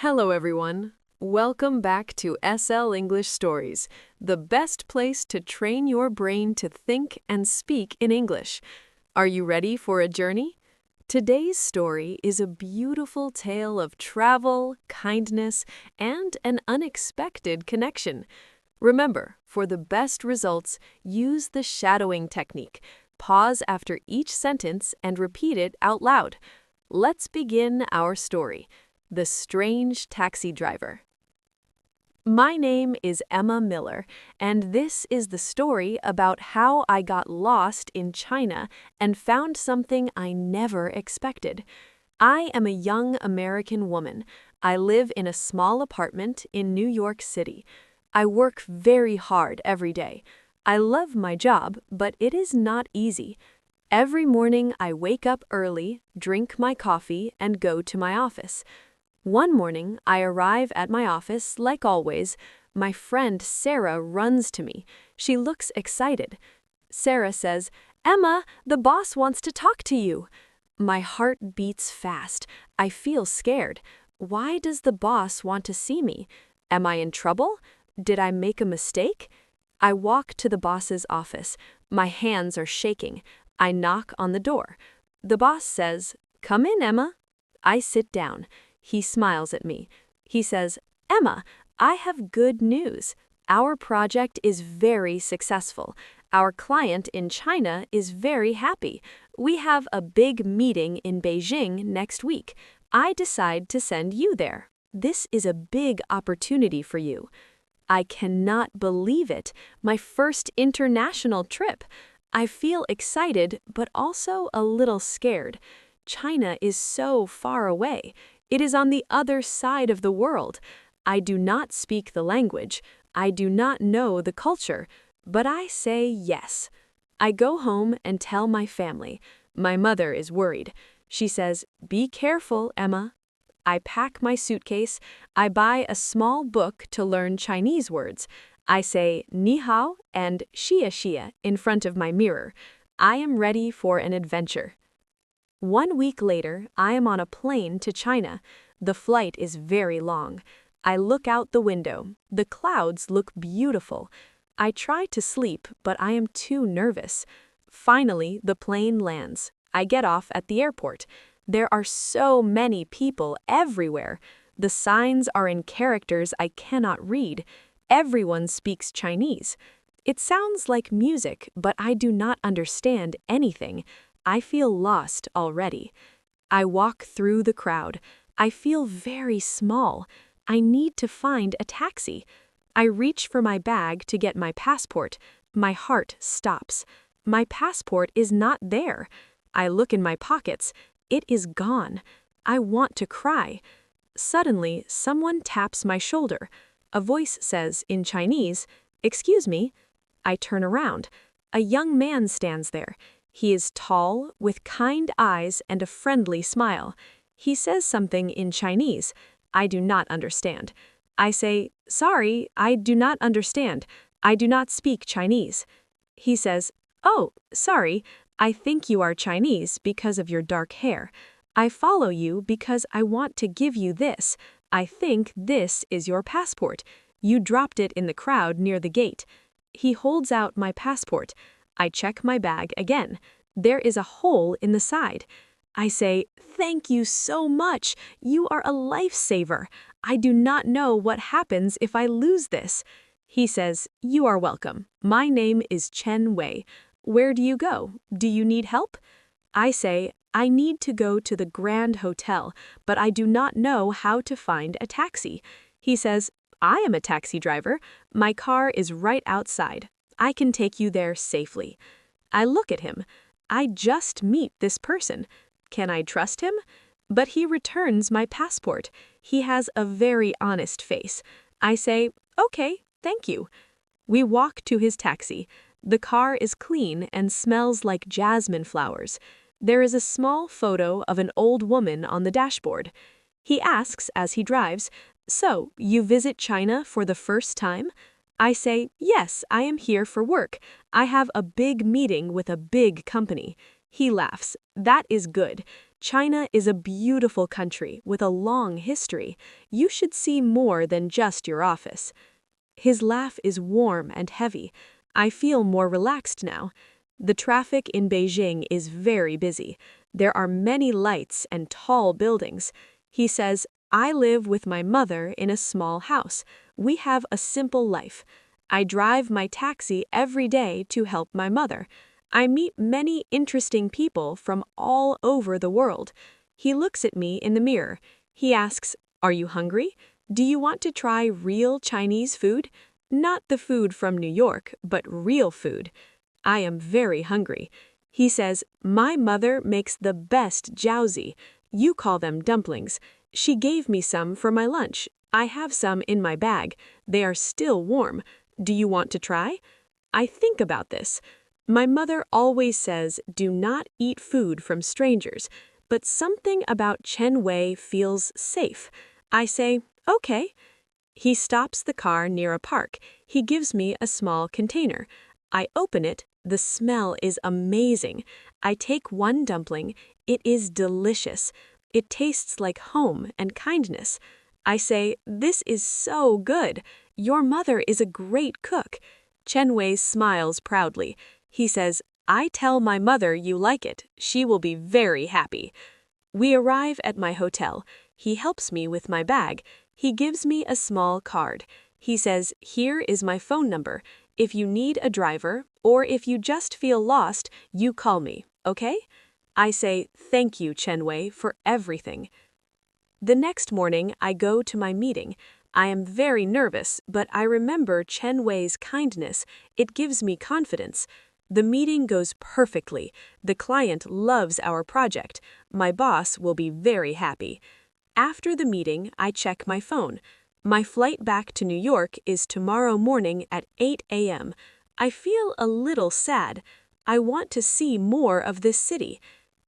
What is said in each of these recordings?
Hello, everyone. Welcome back to SL English Stories, the best place to train your brain to think and speak in English. Are you ready for a journey? Today's story is a beautiful tale of travel, kindness, and an unexpected connection. Remember, for the best results, use the shadowing technique. Pause after each sentence and repeat it out loud. Let's begin our story. The Strange Taxi Driver. My name is Emma Miller, and this is the story about how I got lost in China and found something I never expected. I am a young American woman. I live in a small apartment in New York City. I work very hard every day. I love my job, but it is not easy. Every morning I wake up early, drink my coffee, and go to my office. One morning, I arrive at my office like always. My friend Sarah runs to me. She looks excited. Sarah says, "Emma, the boss wants to talk to you." My heart beats fast. I feel scared. Why does the boss want to see me? Am I in trouble? Did I make a mistake? I walk to the boss's office. My hands are shaking. I knock on the door. The boss says, "Come in, Emma." I sit down. He smiles at me. He says, "Emma, I have good news. Our project is very successful. Our client in China is very happy. We have a big meeting in Beijing next week. I decide to send you there. This is a big opportunity for you." I cannot believe it. My first international trip. I feel excited, but also a little scared. China is so far away. It is on the other side of the world. I do not speak the language. I do not know the culture, but I say yes. I go home and tell my family. My mother is worried. She says, "Be careful, Emma." I pack my suitcase. I buy a small book to learn Chinese words. I say ni hao and xie xie in front of my mirror. I am ready for an adventure. 1 week later, I am on a plane to China. The flight is very long. I look out the window. The clouds look beautiful. I try to sleep, but I am too nervous. Finally, the plane lands. I get off at the airport. There are so many people everywhere. The signs are in characters I cannot read. Everyone speaks Chinese. It sounds like music, but I do not understand anything. I feel lost already. I walk through the crowd. I feel very small. I need to find a taxi. I reach for my bag to get my passport. My heart stops. My passport is not there. I look in my pockets. It is gone. I want to cry. Suddenly, someone taps my shoulder. A voice says in Chinese, "Excuse me." I turn around. A young man stands there. He is tall, with kind eyes and a friendly smile. He says something in Chinese. I do not understand. I say, "Sorry, I do not understand. I do not speak Chinese." He says, "Oh, sorry, I think you are Chinese because of your dark hair. I follow you because I want to give you this. I think this is your passport. You dropped it in the crowd near the gate." He holds out my passport. I check my bag again. There is a hole in the side. I say, "Thank you so much. You are a lifesaver. I do not know what happens if I lose this." He says, "You are welcome. My name is Chen Wei. Where do you go? Do you need help?" I say, "I need to go to the Grand Hotel, but I do not know how to find a taxi." He says, "I am a taxi driver. My car is right outside. I can take you there safely." I look at him. I just meet this person. Can I trust him? But he returns my passport. He has a very honest face. I say, "Okay, thank you." We walk to his taxi. The car is clean and smells like jasmine flowers. There is a small photo of an old woman on the dashboard. He asks as he drives, "So, you visit China for the first time?" I say, "Yes, I am here for work. I have a big meeting with a big company." He laughs. "That is good. China is a beautiful country with a long history. You should see more than just your office. His laugh is warm and heavy. I feel more relaxed now. The traffic in Beijing is very busy. There are many lights and tall buildings. He says, I live with my mother in a small house. We have a simple life. I drive my taxi every day to help my mother. I meet many interesting people from all over the world. He looks at me in the mirror. He asks, Are you hungry? Do you want to try real Chinese food? Not the food from New York, but real food. I am very hungry. He says, My mother makes the best jiaozi. You call them dumplings. She gave me some for my lunch. I have some in my bag. They are still warm. Do you want to try? I think about this. My mother always says, do not eat food from strangers, but something about Chen Wei feels safe. I say, okay. He stops the car near a park. He gives me a small container. I open it. The smell is amazing. I take one dumpling. It is delicious. It tastes like home and kindness. I say, this is so good. Your mother is a great cook. Chen Wei smiles proudly. He says, I tell my mother you like it. She will be very happy. We arrive at my hotel. He helps me with my bag. He gives me a small card. He says, here is my phone number. If you need a driver, or if you just feel lost, you call me, okay? I say, thank you, Chen Wei, for everything. The next morning, I go to my meeting. I am very nervous, but I remember Chen Wei's kindness. It gives me confidence. The meeting goes perfectly. The client loves our project. My boss will be very happy. After the meeting, I check my phone. My flight back to New York is tomorrow morning at 8 a.m. I feel a little sad. I want to see more of this city.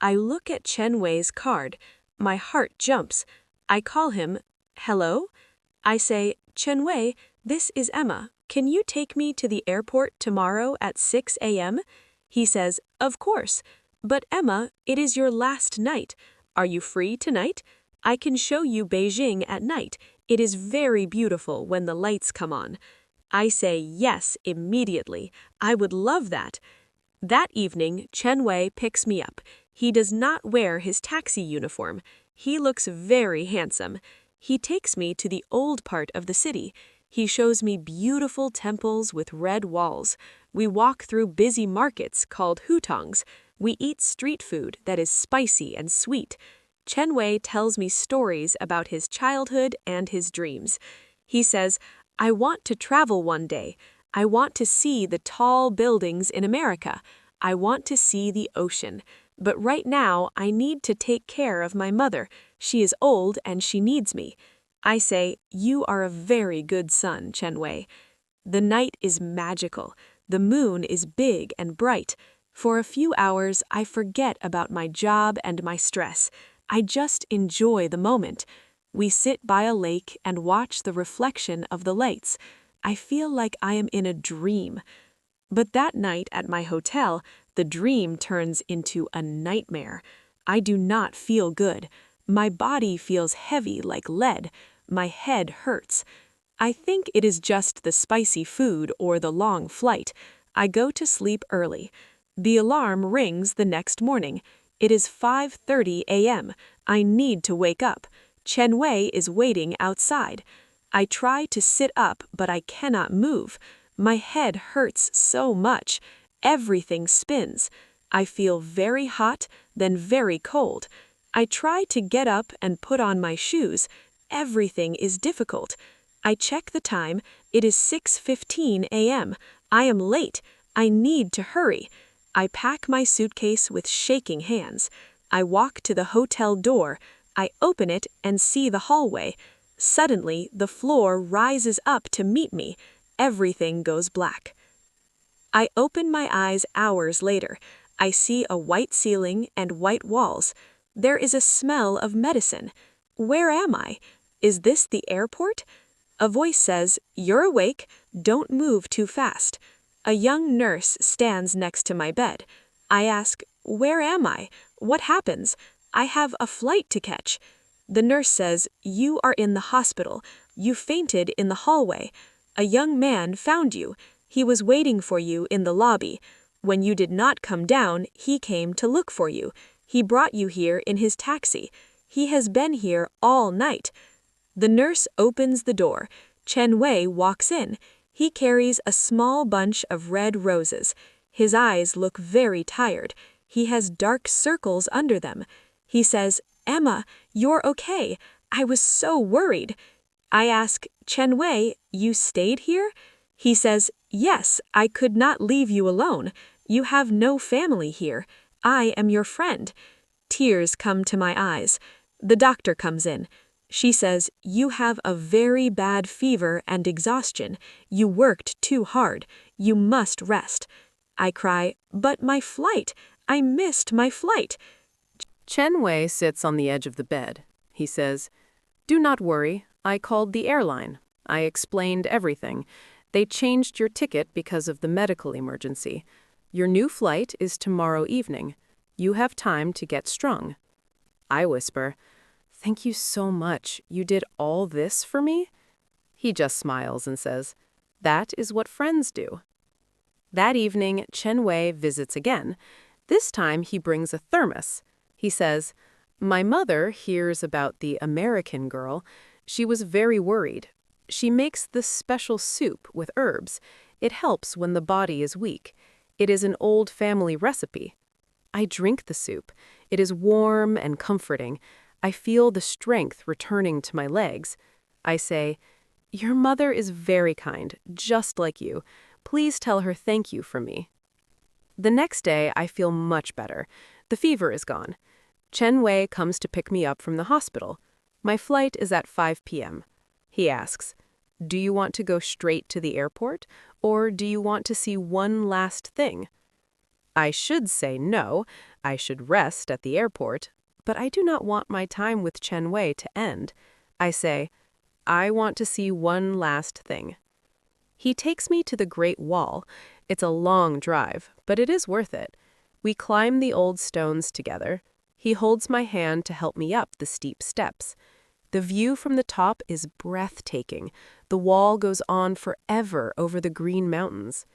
I look at Chen Wei's card. My heart jumps. I call him, hello? I say, Chen Wei, this is Emma. Can you take me to the airport tomorrow at 6 a.m.? He says, of course. But Emma, it is your last night. Are you free tonight? I can show you Beijing at night. It is very beautiful when the lights come on. I say yes immediately. I would love that. That evening, Chen Wei picks me up. He does not wear his taxi uniform. He looks very handsome. He takes me to the old part of the city. He shows me beautiful temples with red walls. We walk through busy markets called hutongs. We eat street food that is spicy and sweet. Chen Wei tells me stories about his childhood and his dreams. He says, I want to travel one day. I want to see the tall buildings in America. I want to see the ocean. But right now, I need to take care of my mother. She is old and she needs me. I say, you are a very good son, Chen Wei. The night is magical. The moon is big and bright. For a few hours, I forget about my job and my stress. I just enjoy the moment. We sit by a lake and watch the reflection of the lights. I feel like I am in a dream. But that night at my hotel, the dream turns into a nightmare. I do not feel good. My body feels heavy like lead. My head hurts. I think it is just the spicy food or the long flight. I go to sleep early. The alarm rings the next morning. It is 5:30 a.m. I need to wake up. Chen Wei is waiting outside. I try to sit up, but I cannot move. My head hurts so much. Everything spins. I feel very hot, then very cold. I try to get up and put on my shoes. Everything is difficult. I check the time. It is 6:15 a.m. I am late. I need to hurry. I pack my suitcase with shaking hands. I walk to the hotel door. I open it and see the hallway. Suddenly, the floor rises up to meet me. Everything goes black. I open my eyes hours later. I see a white ceiling and white walls. There is a smell of medicine. Where am I? Is this the airport? A voice says, "You're awake. Don't move too fast." A young nurse stands next to my bed. I ask, "Where am I? What happens?" I have a flight to catch. The nurse says, you are in the hospital. You fainted in the hallway. A young man found you. He was waiting for you in the lobby. When you did not come down, he came to look for you. He brought you here in his taxi. He has been here all night. The nurse opens the door. Chen Wei walks in. He carries a small bunch of red roses. His eyes look very tired. He has dark circles under them. He says, Emma, you're okay. I was so worried. I ask, Chen Wei, you stayed here? He says, yes, I could not leave you alone. You have no family here. I am your friend. Tears come to my eyes. The doctor comes in. She says, you have a very bad fever and exhaustion. You worked too hard. You must rest. I cry, but my flight. I missed my flight. Chen Wei sits on the edge of the bed. He says, do not worry. I called the airline. I explained everything. They changed your ticket because of the medical emergency. Your new flight is tomorrow evening. You have time to get strong. I whisper, thank you so much. You did all this for me? He just smiles and says, that is what friends do. That evening, Chen Wei visits again. This time he brings a thermos. He says, my mother hears about the American girl. She was very worried. She makes this special soup with herbs. It helps when the body is weak. It is an old family recipe. I drink the soup. It is warm and comforting. I feel the strength returning to my legs. I say, your mother is very kind, just like you. Please tell her thank you from me. The next day, I feel much better. The fever is gone. Chen Wei comes to pick me up from the hospital. My flight is at 5 p.m. He asks, do you want to go straight to the airport, or do you want to see one last thing? I should say no. I should rest at the airport, but I do not want my time with Chen Wei to end. I say, I want to see one last thing. He takes me to the Great Wall. It's a long drive, but it is worth it. We climb the old stones together. He holds my hand to help me up the steep steps. The view from the top is breathtaking. The wall goes on forever over the green mountains.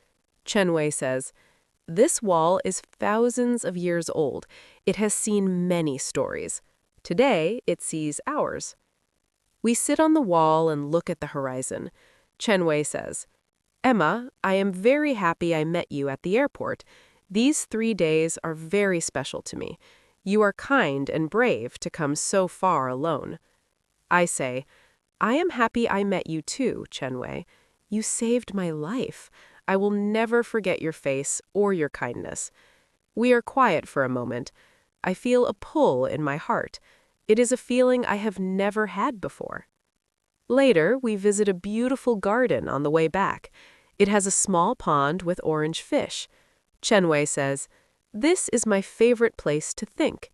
Chen Wei says, this wall is thousands of years old. It has seen many stories. Today, it sees ours. We sit on the wall and look at the horizon. Chen Wei says, Emma, I am very happy I met you at the airport. These 3 days are very special to me. You are kind and brave to come so far alone. I say, I am happy I met you too, Chen Wei. You saved my life. I will never forget your face or your kindness. We are quiet for a moment. I feel a pull in my heart. It is a feeling I have never had before. Later, we visit a beautiful garden on the way back. It has a small pond with orange fish. Chen Wei says, this is my favorite place to think.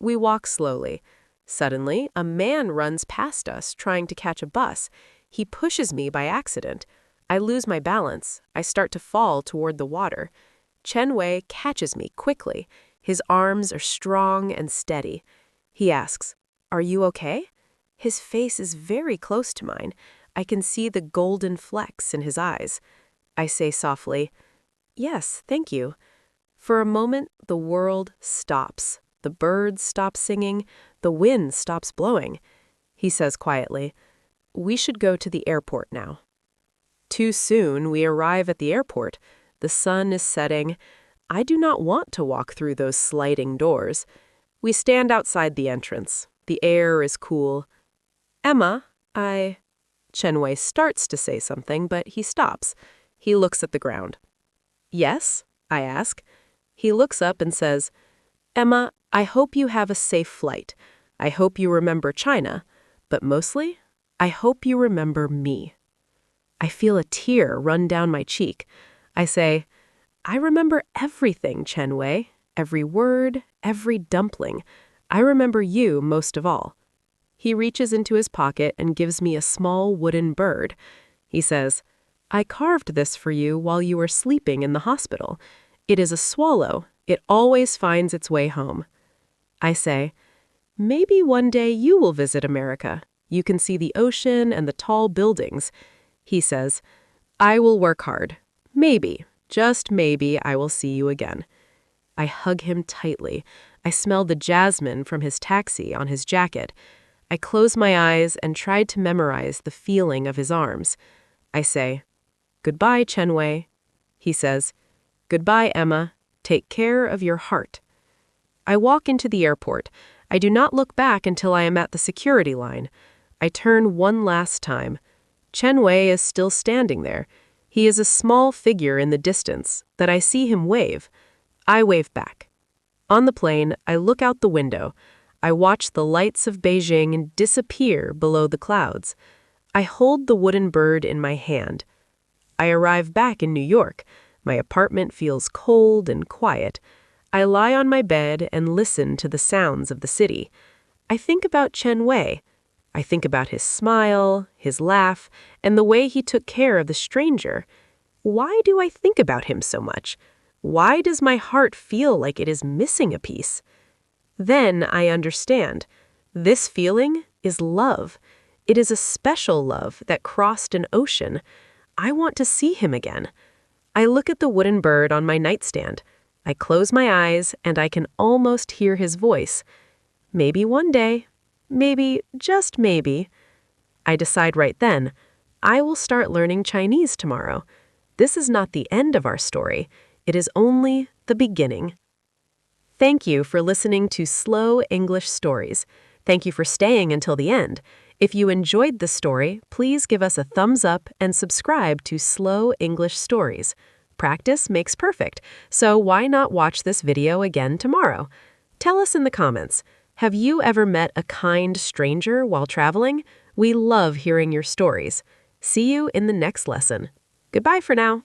We walk slowly. Suddenly, a man runs past us trying to catch a bus. He pushes me by accident. I lose my balance. I start to fall toward the water. Chen Wei catches me quickly. His arms are strong and steady. He asks, are you okay? His face is very close to mine. I can see the golden flecks in his eyes. I say softly, yes, thank you. For a moment, the world stops. The birds stop singing. The wind stops blowing. He says quietly, we should go to the airport now. Too soon, we arrive at the airport. The sun is setting. I do not want to walk through those sliding doors. We stand outside the entrance. The air is cool. Emma, Chen Wei starts to say something, but he stops. He looks at the ground. Yes? I ask. He looks up and says, Emma, I hope you have a safe flight. I hope you remember China, but mostly, I hope you remember me. I feel a tear run down my cheek. I say, I remember everything, Chen Wei. Every word, every dumpling. I remember you most of all. He reaches into his pocket and gives me a small wooden bird. He says, I carved this for you while you were sleeping in the hospital. It is a swallow. It always finds its way home. I say, Maybe one day you will visit America. You can see the ocean and the tall buildings. He says, I will work hard. Maybe, just maybe, I will see you again. I hug him tightly. I smell the jasmine from his taxi on his jacket. I close my eyes and tried to memorize the feeling of his arms. I say, Goodbye, Chen Wei. He says, Goodbye, Emma. Take care of your heart. I walk into the airport. I do not look back until I am at the security line. I turn one last time. Chen Wei is still standing there. He is a small figure in the distance that I see him wave. I wave back. On the plane, I look out the window. I watch the lights of Beijing disappear below the clouds. I hold the wooden bird in my hand. I arrive back in New York. My apartment feels cold and quiet. I lie on my bed and listen to the sounds of the city. I think about Chen Wei. I think about his smile, his laugh, and the way he took care of the stranger. Why do I think about him so much? Why does my heart feel like it is missing a piece? Then I understand. This feeling is love. It is a special love that crossed an ocean. I want to see him again. I look at the wooden bird on my nightstand. I close my eyes and I can almost hear his voice. Maybe one day. Maybe, just maybe. I decide right then, I will start learning Chinese tomorrow. This is not the end of our story. It is only the beginning. Thank you for listening to Slow English Stories. Thank you for staying until the end. If you enjoyed this story, please give us a thumbs up and subscribe to Slow English Stories. Practice makes perfect, so why not watch this video again tomorrow? Tell us in the comments, have you ever met a kind stranger while traveling? We love hearing your stories. See you in the next lesson. Goodbye for now.